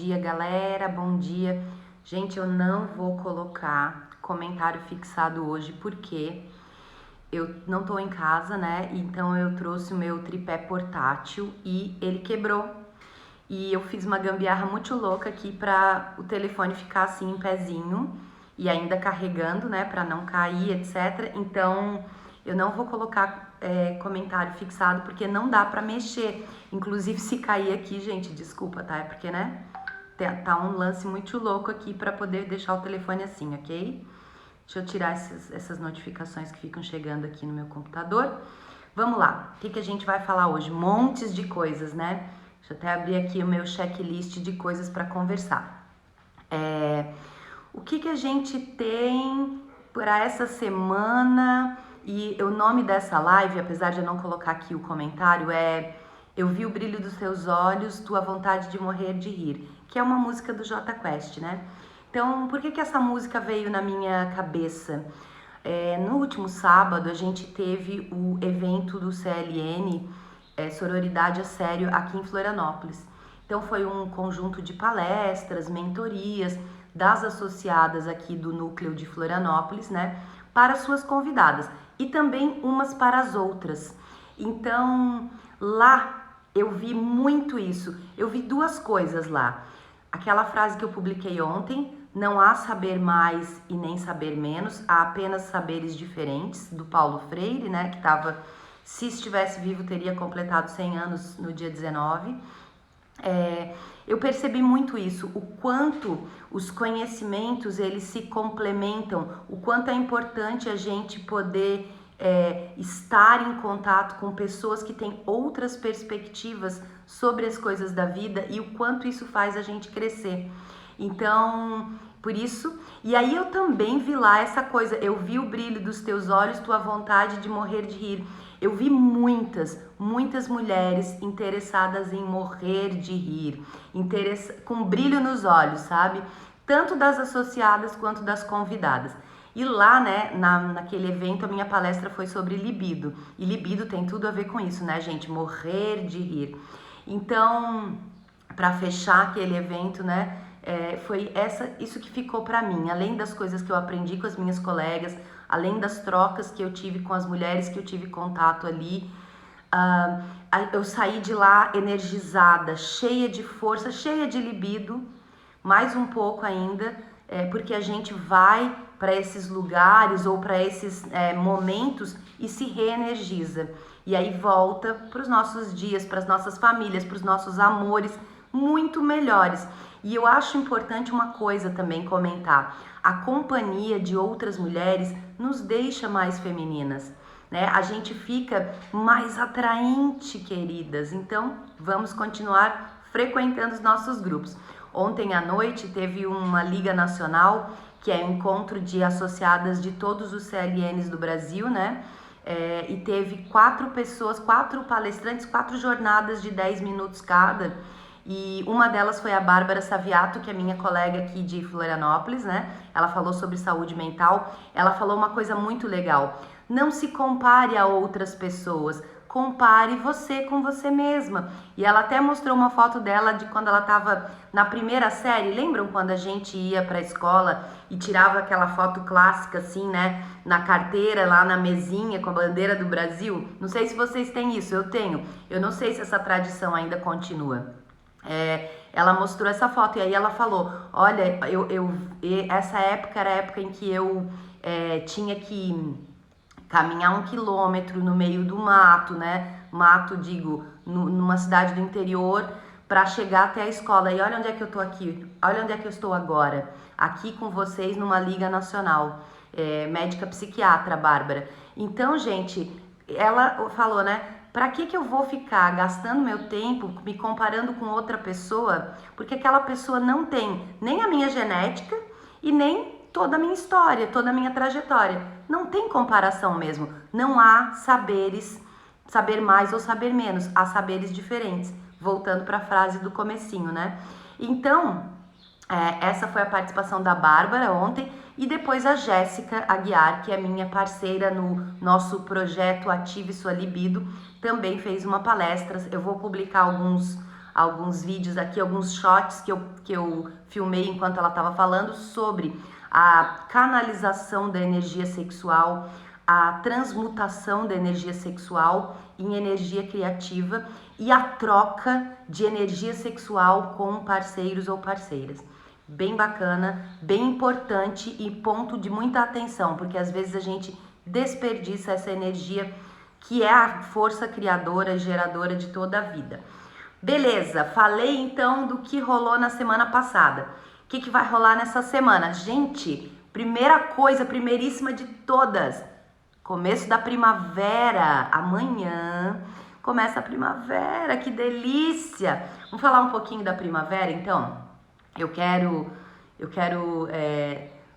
dia, galera, bom dia. Gente, eu não vou colocar comentário fixado hoje porque eu não tô em casa, né? Então eu trouxe o meu tripé portátil e ele quebrou. E eu fiz uma gambiarra muito louca aqui para o telefone ficar assim em pezinho e ainda carregando, né, para não cair, etc. Então eu não vou colocar comentário fixado porque não dá para mexer. Inclusive se cair aqui, gente, desculpa, tá? É porque, né, tá um lance muito louco aqui para poder deixar o telefone assim, ok? Deixa eu tirar essas notificações que ficam chegando aqui no meu computador. Vamos lá, o que a gente vai falar hoje? Montes de coisas, né? Deixa eu até abrir aqui o meu checklist de coisas para conversar. O que a gente tem para essa semana? E o nome dessa live, apesar de eu não colocar aqui o comentário, é Eu Vi o Brilho dos Teus Olhos, Tua Vontade de Morrer de Rir, que é uma música do Jota Quest, né? Então, por que essa música veio na minha cabeça? No último sábado, a gente teve o evento do CLN, Sororidade a Sério, aqui em Florianópolis. Então, foi um conjunto de palestras, mentorias das associadas aqui do núcleo de Florianópolis, né, para suas convidadas e também umas para as outras. Então, lá eu vi muito isso. Eu vi duas coisas lá. Aquela frase que eu publiquei ontem, não há saber mais e nem saber menos, há apenas saberes diferentes, do Paulo Freire, né, que estava, se estivesse vivo, teria completado 100 anos no dia 19. Eu percebi muito isso, o quanto os conhecimentos eles se complementam, o quanto é importante a gente poder estar em contato com pessoas que têm outras perspectivas sobre as coisas da vida e o quanto isso faz a gente crescer. Então, por isso, e aí eu também vi lá essa coisa, eu vi o brilho dos teus olhos, tua vontade de morrer de rir. Eu vi muitas mulheres interessadas em morrer de rir, com brilho nos olhos, sabe? Tanto das associadas quanto das convidadas. E lá, né, naquele evento, a minha palestra foi sobre libido. E libido tem tudo a ver com isso, né, gente? Morrer de rir. Então, para fechar aquele evento, né, foi isso que ficou para mim. Além das coisas que eu aprendi com as minhas colegas, além das trocas que eu tive com as mulheres que eu tive contato ali, eu saí de lá energizada, cheia de força, cheia de libido, mais um pouco ainda, porque a gente vai para esses lugares ou para esses momentos e se reenergiza. E aí volta para os nossos dias, para as nossas famílias, para os nossos amores muito melhores. E eu acho importante uma coisa também comentar. A companhia de outras mulheres nos deixa mais femininas, né? A gente fica mais atraente, queridas. Então, vamos continuar frequentando os nossos grupos. Ontem à noite teve uma Liga Nacional, que é um encontro de associadas de todos os CLNs do Brasil, né? E teve 4 palestrantes, 4 jornadas de 10 minutos cada. E uma delas foi a Bárbara Saviato, que é minha colega aqui de Florianópolis, né? Ela falou sobre saúde mental. Ela falou uma coisa muito legal. Não se compare a outras pessoas. Compare você com você mesma. E ela até mostrou uma foto dela de quando ela estava na primeira série. Lembram quando a gente ia para a escola e tirava aquela foto clássica assim, né? Na carteira, lá na mesinha com a bandeira do Brasil? Não sei se vocês têm isso, eu tenho. Eu não sei se essa tradição ainda continua. Ela mostrou essa foto e aí ela falou, olha, essa época era a época em que eu tinha que caminhar 1 quilômetro no meio do mato, né? Mato, digo, numa cidade do interior para chegar até a escola. E olha onde é que eu tô aqui, olha onde é que eu estou agora, aqui com vocês numa Liga Nacional, médica psiquiatra, Bárbara. Então, gente, ela falou, né? Para que eu vou ficar gastando meu tempo me comparando com outra pessoa? Porque aquela pessoa não tem nem a minha genética e nem toda a minha história, toda a minha trajetória. Não tem comparação mesmo. Não há saberes, saber mais ou saber menos. Há saberes diferentes. Voltando para a frase do comecinho, né? Então, essa foi a participação da Bárbara ontem e depois a Jéssica Aguiar, que é minha parceira no nosso projeto Ative Sua Libido, também fez uma palestra. Eu vou publicar alguns vídeos aqui, alguns shots que eu filmei enquanto ela estava falando sobre a canalização da energia sexual, a transmutação da energia sexual em energia criativa e a troca de energia sexual com parceiros ou parceiras. Bem bacana, bem importante e ponto de muita atenção, porque às vezes a gente desperdiça essa energia que é a força criadora e geradora de toda a vida. Beleza, falei então do que rolou na semana passada. O que vai rolar nessa semana? Gente, primeira coisa, primeiríssima de todas, começo da primavera. Amanhã começa a primavera, que delícia! Vamos falar um pouquinho da primavera, então?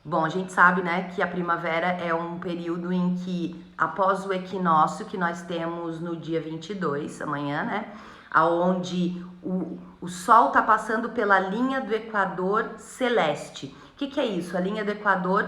Bom, a gente sabe, né, que a primavera é um período em que, após o equinócio que nós temos no dia 22, amanhã, né, aonde o Sol está passando pela linha do Equador celeste. O que é isso? A linha do Equador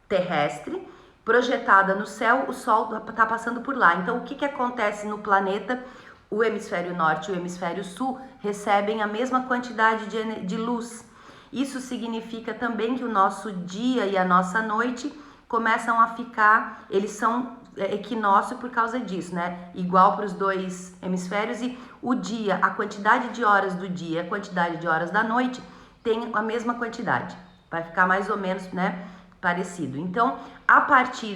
terrestre, projetada no céu, o Sol está passando por lá. Então, o que acontece no planeta? O hemisfério norte e o hemisfério sul recebem a mesma quantidade de luz. Isso significa também que o nosso dia e a nossa noite começam a ficar, eles são equinócio por causa disso, né? Igual para os dois hemisférios, e o dia, a quantidade de horas do dia, a quantidade de horas da noite tem a mesma quantidade. Vai ficar mais ou menos, né, parecido. Então, a partir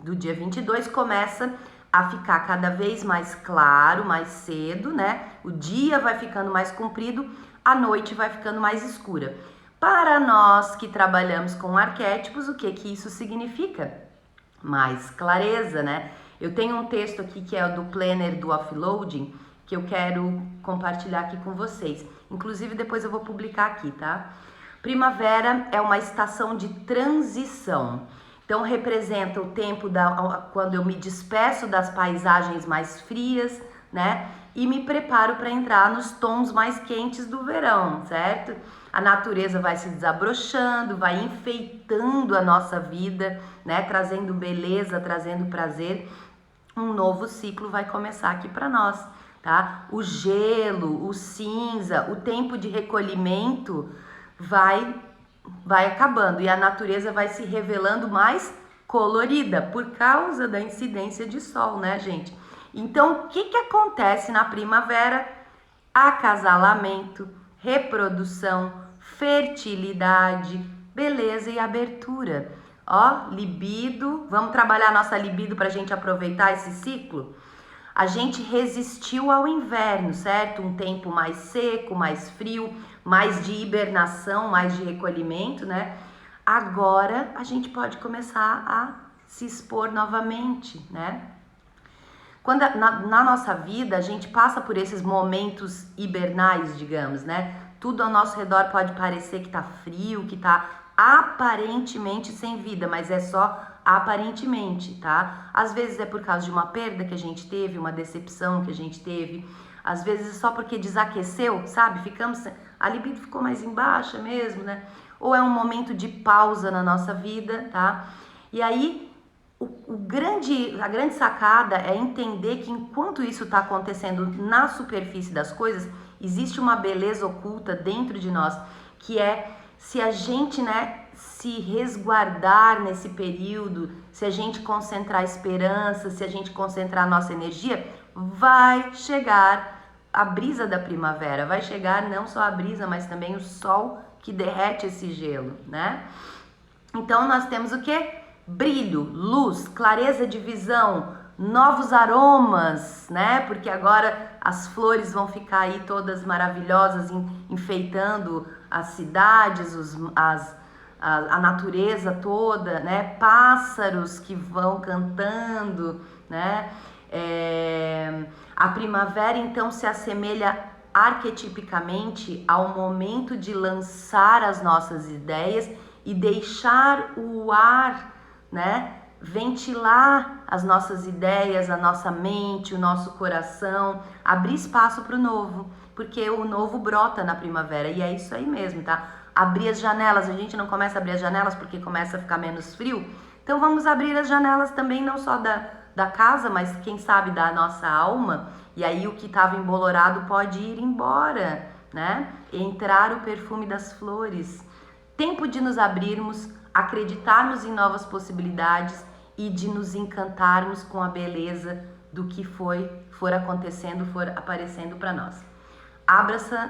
do dia 22 começa a ficar cada vez mais claro, mais cedo, né? O dia vai ficando mais comprido, a noite vai ficando mais escura. Para nós que trabalhamos com arquétipos, o que isso significa? Mais clareza, né? Eu tenho um texto aqui que é o do Planner do Offloading, que eu quero compartilhar aqui com vocês. Inclusive, depois eu vou publicar aqui, tá? Primavera é uma estação de transição. Então, representa o tempo quando eu me despeço das paisagens mais frias, né? E me preparo para entrar nos tons mais quentes do verão, certo? A natureza vai se desabrochando, vai enfeitando a nossa vida, né? Trazendo beleza, trazendo prazer. Um novo ciclo vai começar aqui para nós, tá? O gelo, o cinza, o tempo de recolhimento vai acabando e a natureza vai se revelando mais colorida por causa da incidência de sol, né, gente? Então, o que acontece na primavera? Acasalamento, reprodução, fertilidade, beleza e abertura. Ó, libido, vamos trabalhar nossa libido para a gente aproveitar esse ciclo? A gente resistiu ao inverno, certo? Um tempo mais seco, mais frio, mais de hibernação, mais de recolhimento, né? Agora a gente pode começar a se expor novamente, né? Quando na nossa vida a gente passa por esses momentos hibernais, digamos, né? Tudo ao nosso redor pode parecer que tá frio, que tá aparentemente sem vida, mas é só aparentemente, tá? Às vezes é por causa de uma perda que a gente teve, uma decepção que a gente teve, às vezes é só porque desaqueceu, sabe? A libido ficou mais em baixa mesmo, né? Ou é um momento de pausa na nossa vida, tá? E aí a grande sacada é entender que enquanto isso está acontecendo na superfície das coisas, existe uma beleza oculta dentro de nós, que é se a gente, né, se resguardar nesse período, se a gente concentrar esperança, se a gente concentrar nossa energia, vai chegar a brisa da primavera, vai chegar não só a brisa, mas também o sol que derrete esse gelo, né? Então nós temos o quê? Brilho, luz, clareza de visão, novos aromas, né? Porque agora as flores vão ficar aí todas maravilhosas, enfeitando as cidades, a natureza toda, né? Pássaros que vão cantando, né? A primavera então se assemelha arquetipicamente ao momento de lançar as nossas ideias e deixar o ar, né, ventilar as nossas ideias, a nossa mente, o nosso coração, abrir espaço para o novo, porque o novo brota na primavera e é isso aí mesmo, tá? Abrir as janelas, a gente não começa a abrir as janelas porque começa a ficar menos frio, então vamos abrir as janelas também não só da casa, mas quem sabe da nossa alma, e aí o que estava embolorado pode ir embora, né? Entrar o perfume das flores. Tempo de nos abrirmos, acreditarmos em novas possibilidades e de nos encantarmos com a beleza do que for acontecendo, for aparecendo para nós.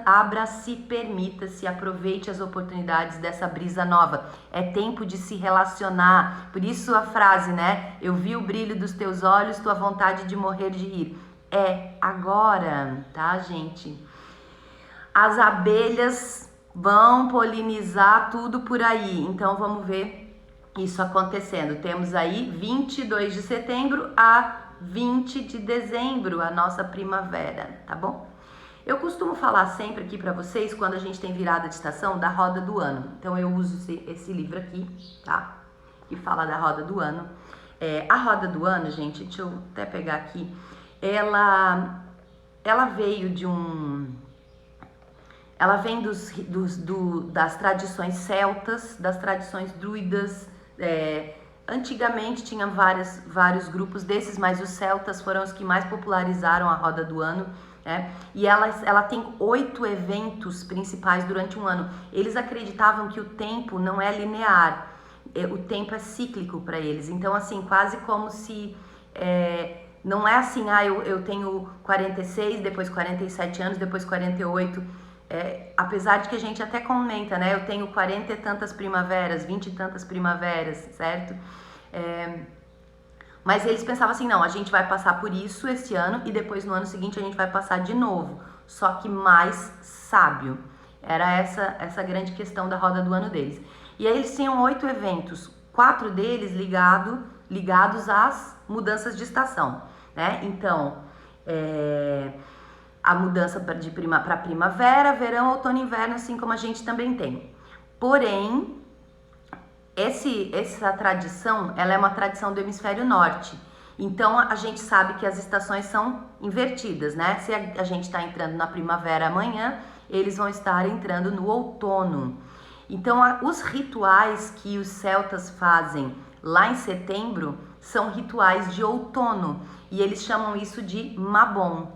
Abra-se, permita-se, aproveite as oportunidades dessa brisa nova. É tempo de se relacionar. Por isso a frase, né? Eu vi o brilho dos teus olhos, tua vontade de morrer de rir. É agora, tá, gente? As abelhas vão polinizar tudo por aí. Então vamos ver isso acontecendo. Temos aí 22 de setembro a 20 de dezembro, a nossa primavera, tá bom? Eu costumo falar sempre aqui para vocês, quando a gente tem virada de estação, da roda do ano. Então eu uso esse livro aqui, tá? Que fala da roda do ano. A roda do ano, gente, deixa eu até pegar aqui. Ela veio de um... Ela vem das tradições celtas, das tradições druidas. Antigamente tinha vários grupos desses, mas os celtas foram os que mais popularizaram a roda do ano. E ela tem 8 eventos principais durante um ano. Eles acreditavam que o tempo não é linear, o tempo é cíclico para eles. Então, assim, quase como se... não é assim, eu tenho 46, depois 47 anos, depois 48. Apesar de que a gente até comenta, né? Eu tenho 40 e tantas primaveras, 20 e tantas primaveras, certo? Mas eles pensavam assim, não, a gente vai passar por isso esse ano e depois no ano seguinte a gente vai passar de novo, só que mais sábio. Era essa grande questão da roda do ano deles. E aí eles tinham 8 eventos, 4 deles ligados às mudanças de estação, né? Então, a mudança para primavera, verão, outono e inverno, assim como a gente também tem. Porém, essa tradição, ela é uma tradição do hemisfério norte. Então, a gente sabe que as estações são invertidas, né? Se a gente está entrando na primavera amanhã, eles vão estar entrando no outono. Então, os rituais que os celtas fazem lá em setembro são rituais de outono. E eles chamam isso de Mabon,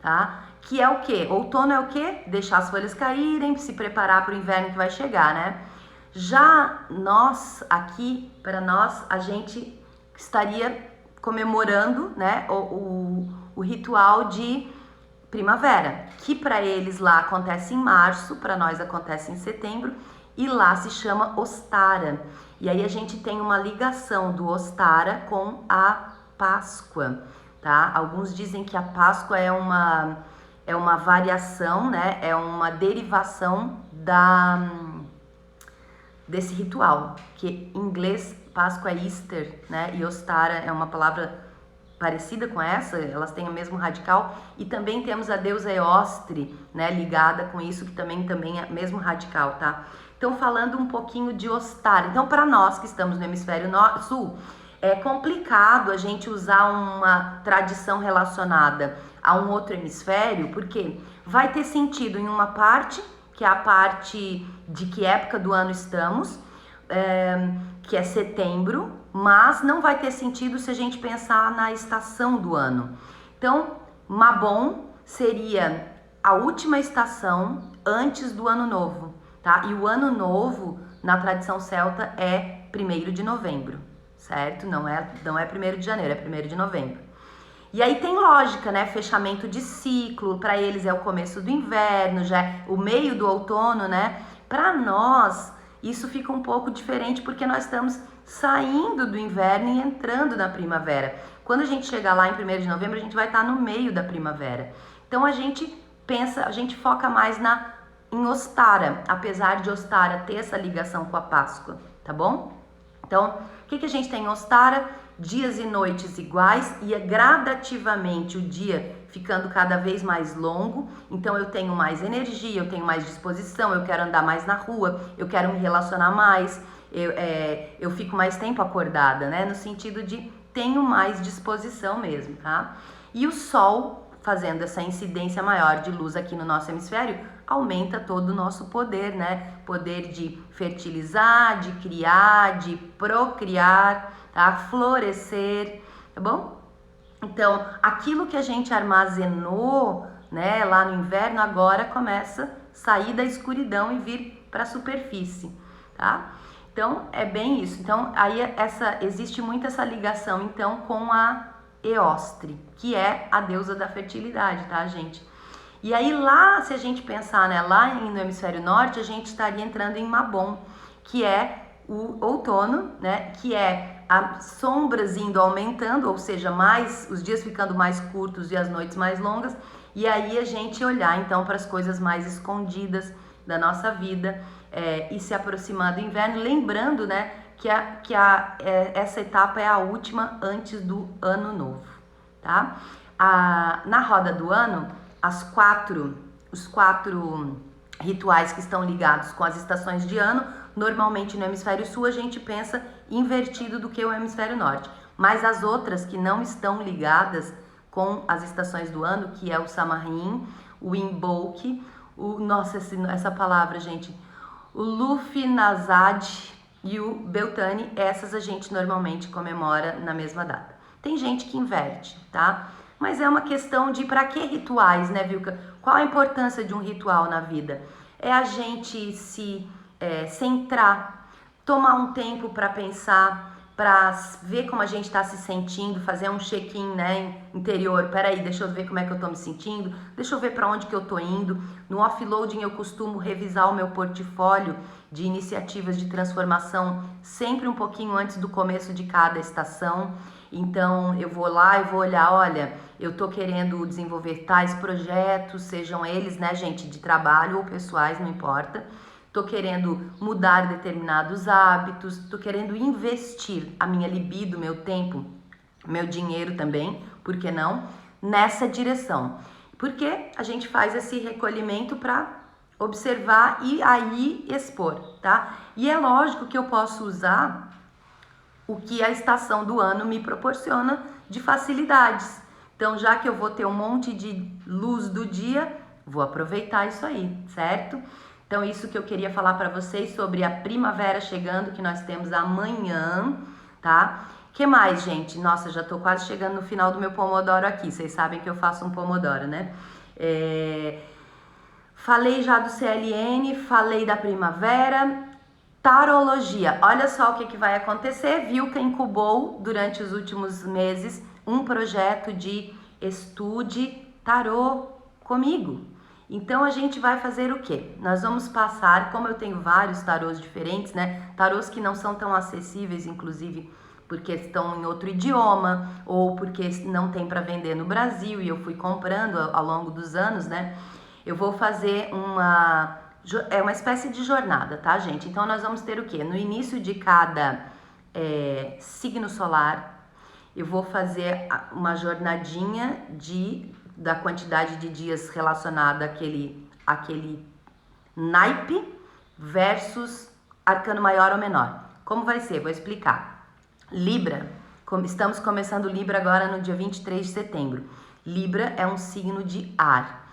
tá? Que é o quê? Outono é o quê? Deixar as folhas caírem, se preparar para o inverno que vai chegar, né? Já nós, aqui, para nós, a gente estaria comemorando, né, o ritual de primavera, que para eles lá acontece em março, para nós acontece em setembro, e lá se chama Ostara. E aí a gente tem uma ligação do Ostara com a Páscoa, tá? Alguns dizem que a Páscoa é uma variação, né, é uma derivação desse ritual, que em inglês Páscoa é Easter, né? E Ostara é uma palavra parecida com essa, elas têm o mesmo radical. E também temos a deusa Eostre, né? Ligada com isso, que também é mesmo radical, tá? Então, falando um pouquinho de Ostara. Então, para nós que estamos no hemisfério sul, é complicado a gente usar uma tradição relacionada a um outro hemisfério, porque vai ter sentido em uma parte, que é a parte de que época do ano estamos, que é setembro, mas não vai ter sentido se a gente pensar na estação do ano. Então, Mabon seria a última estação antes do ano novo, tá? E o ano novo, na tradição celta, é 1º de novembro, certo? Não é 1º de janeiro, é 1º de novembro. E aí tem lógica, né? Fechamento de ciclo, para eles é o começo do inverno, já é o meio do outono, né? Para nós, isso fica um pouco diferente porque nós estamos saindo do inverno e entrando na primavera. Quando a gente chegar lá em 1º de novembro, a gente vai estar no meio da primavera. Então a gente foca mais em Ostara, apesar de Ostara ter essa ligação com a Páscoa, tá bom? Então, o que a gente tem em Ostara? Dias e noites iguais e gradativamente o dia ficando cada vez mais longo. Então eu tenho mais energia, eu tenho mais disposição, eu quero andar mais na rua, eu quero me relacionar mais, eu fico mais tempo acordada, né? No sentido de tenho mais disposição mesmo, tá? E o sol, fazendo essa incidência maior de luz aqui no nosso hemisfério, aumenta todo o nosso poder, né? Poder de fertilizar, de criar, de procriar, tá? Florescer, tá bom? Então, aquilo que a gente armazenou, né, lá no inverno, agora começa a sair da escuridão e vir para a superfície, tá? Então, é bem isso. Então, aí existe muito essa ligação, então, com a Eostre, que é a deusa da fertilidade, tá, gente? E aí lá, se a gente pensar, né, lá no hemisfério norte, a gente estaria entrando em Mabon, que é o outono, né, que é as sombras indo aumentando, ou seja, os dias ficando mais curtos e as noites mais longas, e aí a gente olhar então para as coisas mais escondidas da nossa vida e se aproximar do inverno, lembrando, né, essa etapa é a última antes do ano novo, tá? Na roda do ano, os quatro rituais que estão ligados com as estações de ano, normalmente no hemisfério sul a gente pensa invertido do que o hemisfério norte, mas as outras que não estão ligadas com as estações do ano, que é o Samarim, o Imbolc, essa palavra, gente, o Lufinazad e o Beltane, essas a gente normalmente comemora na mesma data. Tem gente que inverte, tá? Mas é uma questão de para que rituais, né, Vilca? Qual a importância de um ritual na vida? É a gente se centrar, tomar um tempo para pensar, para ver como a gente está se sentindo, fazer um check-in, né, interior. Peraí, deixa eu ver como é que eu estou me sentindo, deixa eu ver para onde que eu estou indo. No offloading eu costumo revisar o meu portfólio de iniciativas de transformação sempre um pouquinho antes do começo de cada estação. Então eu vou lá e vou olhar, olha, eu tô querendo desenvolver tais projetos, sejam eles, né, gente, de trabalho ou pessoais, não importa. Tô querendo mudar determinados hábitos, tô querendo investir a minha libido, meu tempo, meu dinheiro também, por que não? Nessa direção. Porque a gente faz esse recolhimento para observar e aí expor, tá? E é lógico que eu posso usar o que a estação do ano me proporciona de facilidades. Então, já que eu vou ter um monte de luz do dia, vou aproveitar isso aí, certo? Então, isso que eu queria falar para vocês sobre a primavera chegando, que nós temos amanhã, tá? Que mais, gente? Nossa, já tô quase chegando no final do meu Pomodoro aqui. Vocês sabem que eu faço um Pomodoro, né? Falei já do CLN, falei da primavera. Tarologia, olha só o que vai acontecer. Vilca incubou durante os últimos meses um projeto de estude tarô comigo. Então a gente vai fazer o quê? Nós vamos passar, como eu tenho vários tarôs diferentes, né? Tarôs que não são tão acessíveis, inclusive porque estão em outro idioma ou porque não tem para vender no Brasil e eu fui comprando ao longo dos anos, né? Eu vou fazer uma espécie de jornada, tá, gente? Então, nós vamos ter o quê? No início de cada signo solar, eu vou fazer uma jornadinha da quantidade de dias relacionada àquele naipe versus arcano maior ou menor. Como vai ser? Vou explicar. Libra, estamos começando Libra agora no dia 23 de setembro. Libra é um signo de ar.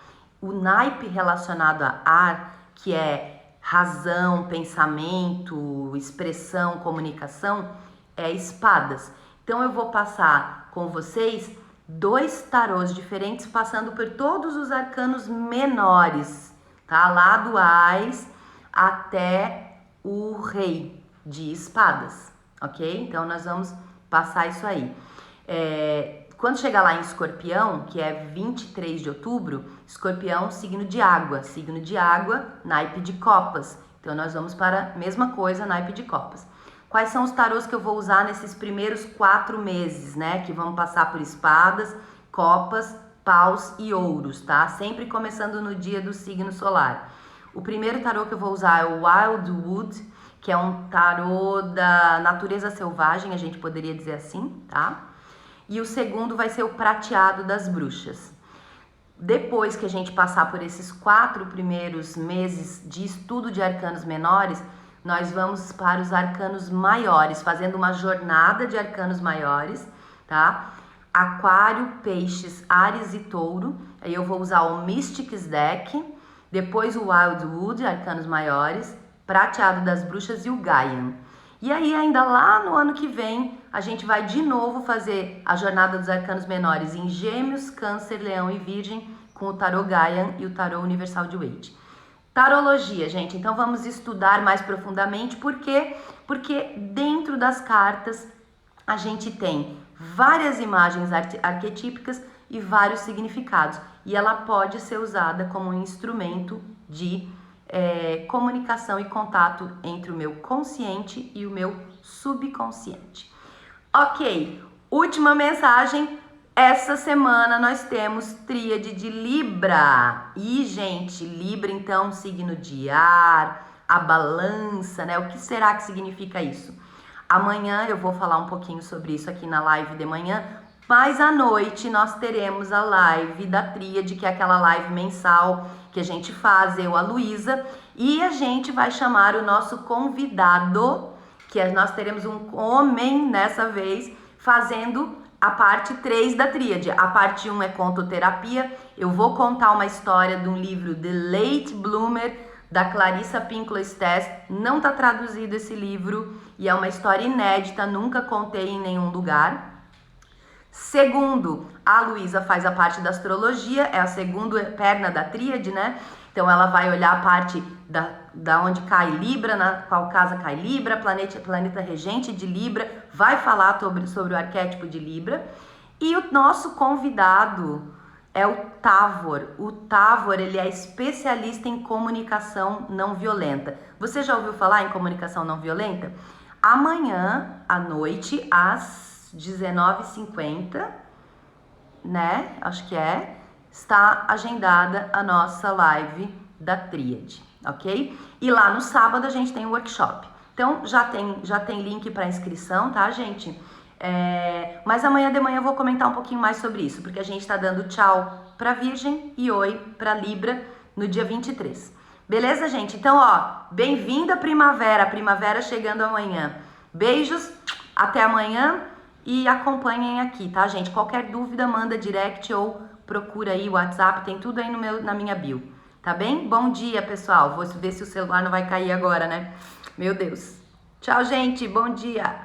O naipe relacionado a ar, que é razão, pensamento, expressão, comunicação, é espadas. Então eu vou passar com vocês 2 tarôs diferentes, passando por todos os arcanos menores, tá? Lá do Ás até o Rei de Espadas, ok? Então nós vamos passar isso aí. Quando chegar lá em Escorpião, que é 23 de outubro, Escorpião, signo de água, naipe de copas. Então, nós vamos para a mesma coisa, naipe de copas. Quais são os tarôs que eu vou usar nesses primeiros 4 meses, né? Que vão passar por espadas, copas, paus e ouros, tá? Sempre começando no dia do signo solar. O primeiro tarô que eu vou usar é o Wildwood, que é um tarô da natureza selvagem, a gente poderia dizer assim, tá? E o segundo vai ser o prateado das bruxas. Depois que a gente passar por esses 4 primeiros meses de estudo de arcanos menores, nós vamos para os arcanos maiores, fazendo uma jornada de arcanos maiores, tá? Aquário, Peixes, Áries e Touro. Aí eu vou usar o Mystics Deck, depois o Wildwood, arcanos maiores, prateado das bruxas e o Gaian. E aí, ainda lá no ano que vem, a gente vai de novo fazer a Jornada dos Arcanos Menores em Gêmeos, Câncer, Leão e Virgem, com o Tarot Gaian e o Tarot Universal de Waite. Tarologia, gente, então vamos estudar mais profundamente, por quê? Porque dentro das cartas a gente tem várias imagens arquetípicas e vários significados, e ela pode ser usada como um instrumento de comunicação e contato entre o meu consciente e o meu subconsciente. Ok, última mensagem. Essa semana nós temos tríade de Libra. E, gente, Libra, então, signo de ar, a balança, né? O que será que significa isso? Amanhã eu vou falar um pouquinho sobre isso aqui na live de manhã, mas à noite nós teremos a live da tríade, que é aquela live mensal que a gente faz, eu, a Luísa, e a gente vai chamar o nosso convidado, nós teremos um homem nessa vez, fazendo a parte 3 da tríade. A parte 1 é contoterapia. Eu vou contar uma história de um livro, The Late Bloomer, da Clarissa Pinkola Stess. Não está traduzido esse livro e é uma história inédita, nunca contei em nenhum lugar. Segundo, a Luísa faz a parte da astrologia, é a segunda perna da tríade, né? Então ela vai olhar a parte da onde cai Libra, na qual casa cai Libra, planeta regente de Libra, vai falar sobre o arquétipo de Libra. E o nosso convidado é o Tavor. O Tavor, ele é especialista em comunicação não violenta. Você já ouviu falar em comunicação não violenta? Amanhã à noite, às 19h50, né? Acho que está agendada a nossa live da tríade, ok? E lá no sábado a gente tem um workshop. Então já tem link para inscrição, tá, gente? Mas amanhã de manhã eu vou comentar um pouquinho mais sobre isso, porque a gente está dando tchau para Virgem e oi para Libra no dia 23. Beleza, gente? Então, ó, bem-vinda a primavera chegando amanhã. Beijos, até amanhã e acompanhem aqui, tá, gente? Qualquer dúvida, manda direct ou procura aí o WhatsApp, tem tudo aí na minha bio, tá bem? Bom dia, pessoal. Vou ver se o celular não vai cair agora, né? Meu Deus. Tchau, gente. Bom dia.